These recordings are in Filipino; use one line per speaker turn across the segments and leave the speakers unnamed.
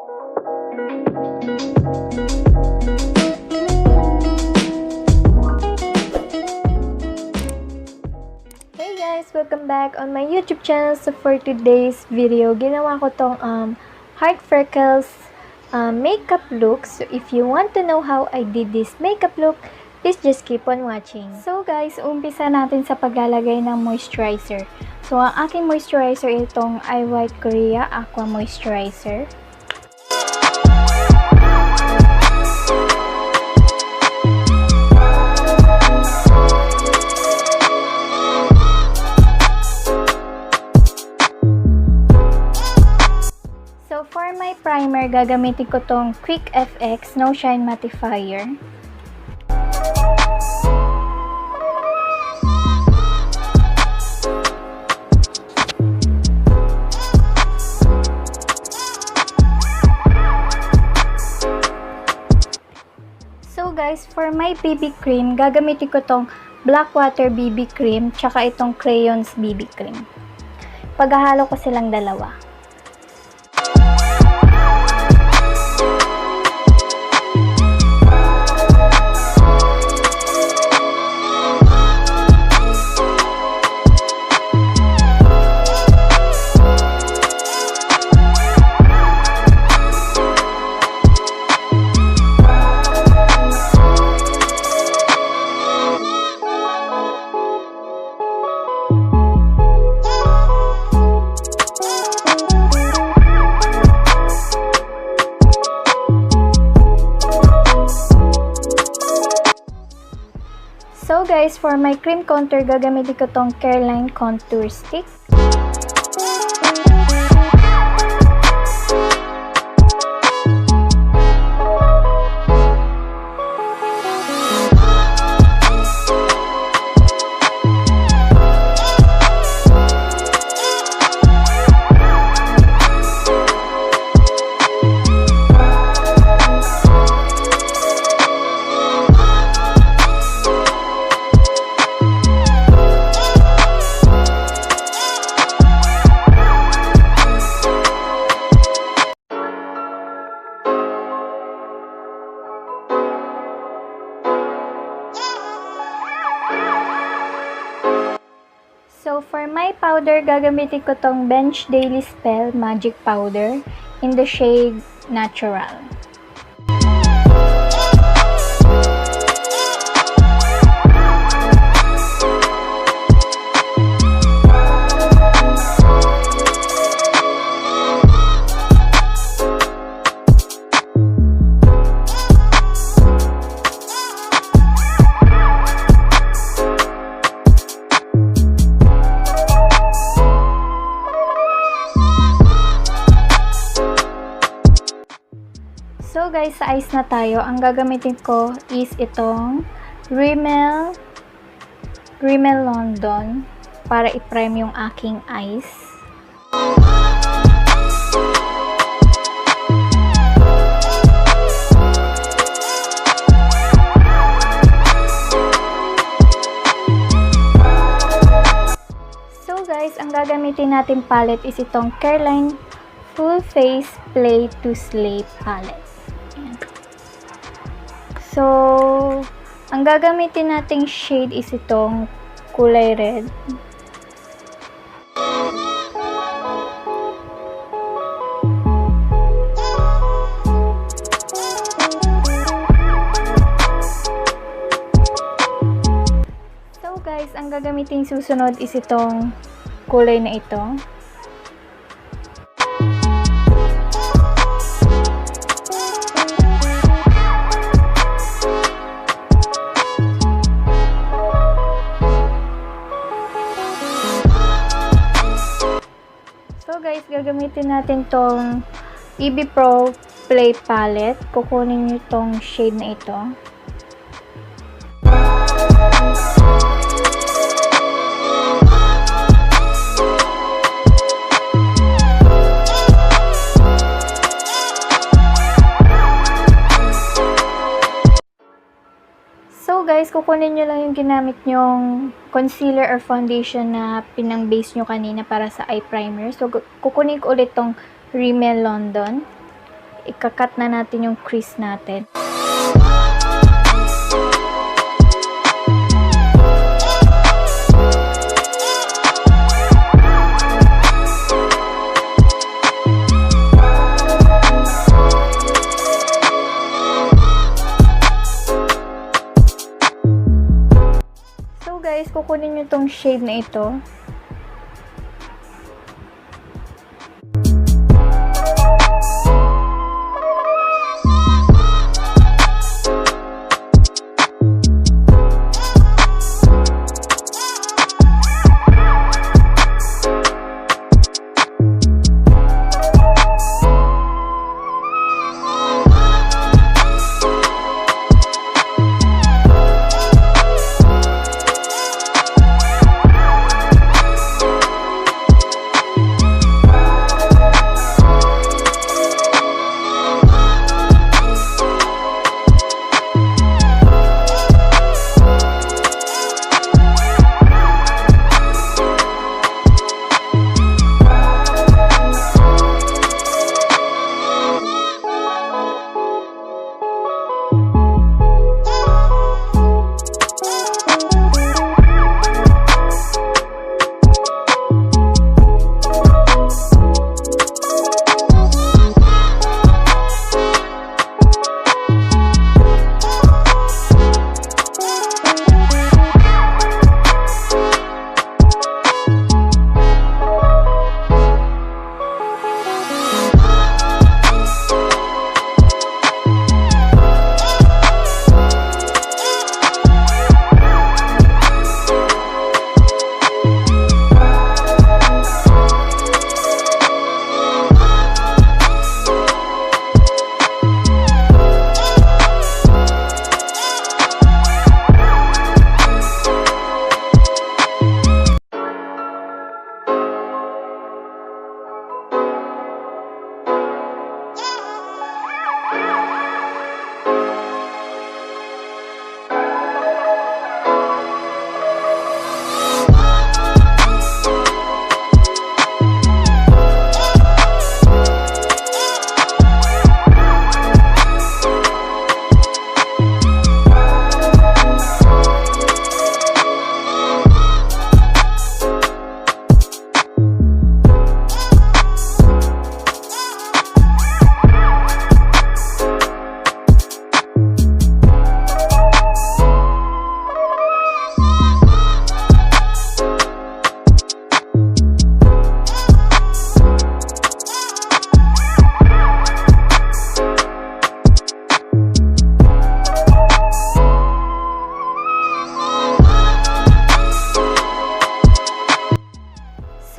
Hey guys! Welcome back on my YouTube channel. So for today's video, ginawa ko tong Heart Freckles makeup look. So if you want to know how I did this makeup look, please just keep on watching. So guys, umpisa natin sa paglalagay ng moisturizer. So ang aking moisturizer itong I White Korea Aqua Moisturizer. So for my primer, gagamitin ko tong Quick FX No Shine Mattifier. So guys, for my BB cream, gagamitin ko tong Blackwater BB cream tsaka itong Crayons BB cream. Paghahalo ko silang dalawa. So guys, for my cream contour, gagamitin ko tong Careline Contour Stick. So, for my powder, gagamitin ko tong Bench Daily Spell Magic Powder in the shade Natural. So guys, sa eyes na tayo. Ang gagamitin ko is itong Rimmel London para i-prime yung aking eyes. So guys, ang gagamitin natin palette is itong Careline Full Face Play to Slay palette. So, ang gagamitin nating shade is itong kulay red. So guys, ang gagamitin susunod is itong kulay na ito. So guys, gagamitin natin tong EB Pro Play Palette. Kukunin nyo tong shade na ito. So guys, kukunin nyo lang yung ginamit nyong concealer or foundation na pinang-base nyo kanina para sa eye primer. So kukunin ko ulit tong Rimmel London. ikakat na natin yung crease natin. So guys, kukunin nyo tong shade na ito.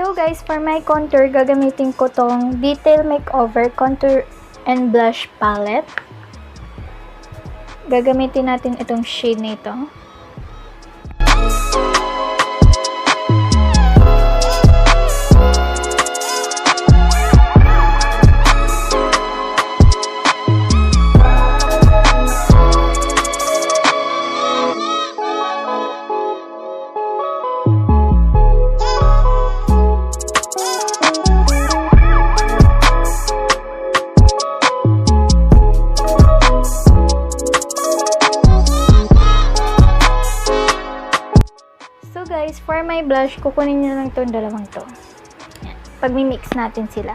So guys, for my contour, gagamitin ko tong Detail Makeover Contour and Blush Palette. Gagamitin natin itong shade na ito. So guys, for my blush, kukunin nyo lang itong dalawang to. Yan. Pag-mix natin sila.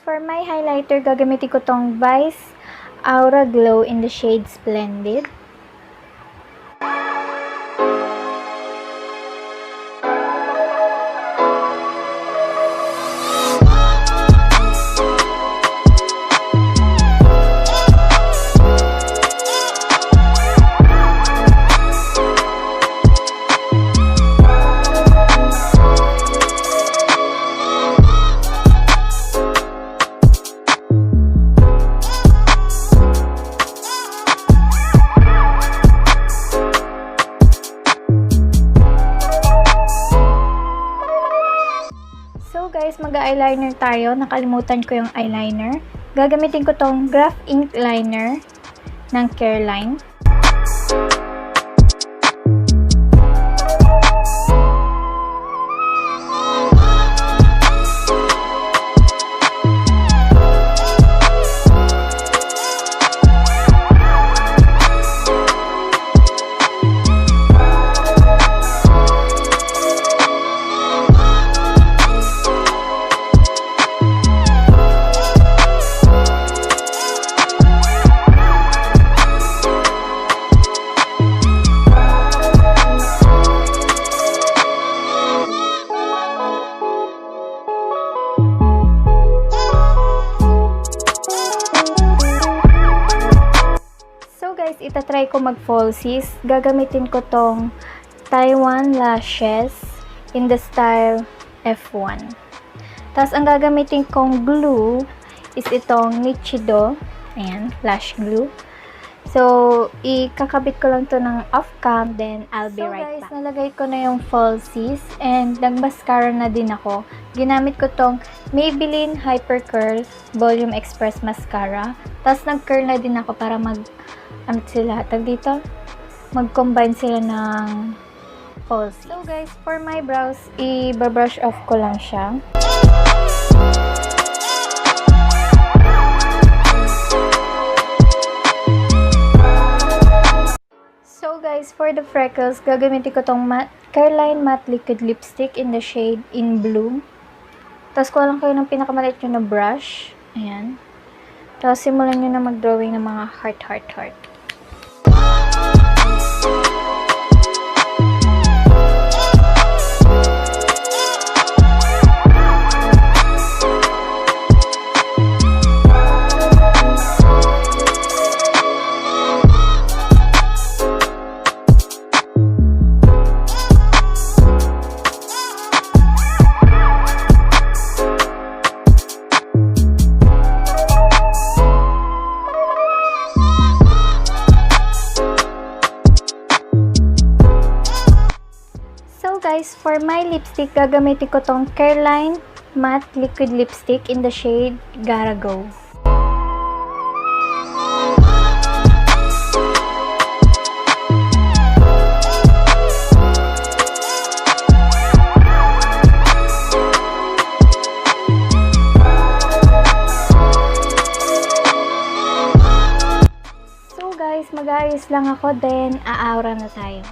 For my highlighter, gagamitin ko tong Vice Aura Glow in the shade Splendid. Mag-eyeliner tayo. Nakalimutan ko yung eyeliner. Gagamitin ko tong Graph Ink Liner ng Careline. Itatry ko mag-falsies. Gagamitin ko tong Taiwan Lashes in the style F1. Tapos, ang gagamitin kong glue is itong Nichido. Ayan, lash glue. So, ikakabit ko lang to ng off-cam, then I'll be right back. So guys, nalagay ko na yung falsies and nag-mascara na din ako. Ginamit ko tong Maybelline Hyper Curl Volume Express Mascara. Tapos, nag-curl na din ako para mag-combine sila ng falsies. So guys, for my brows, i-brush off ko lang siya. So guys, for the freckles, gagamitin ko tong Careline Matte Liquid Lipstick in the shade In Bloom. Tapos kuha lang kayo ng pinakamaliit nyo na brush. Ayan. Tapos simulan nyo na mag-drawing ng mga heart. Guys, for my lipstick, gagamitin ko tong Careline Matte Liquid Lipstick in the shade Gotta Go. So guys, mag-aayos lang ako, then aawra na tayo.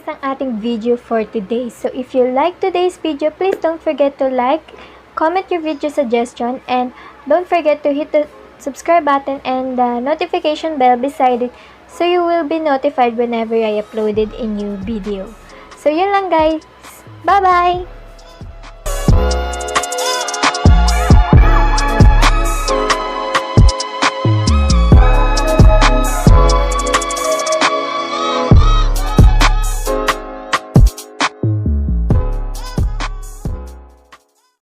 Ang ating video for today. So if you like today's video, please don't forget to like, comment your video suggestion, and don't forget to hit the subscribe button and the notification bell beside it so you will be notified whenever I uploaded a new video. So yun lang guys. Bye-bye!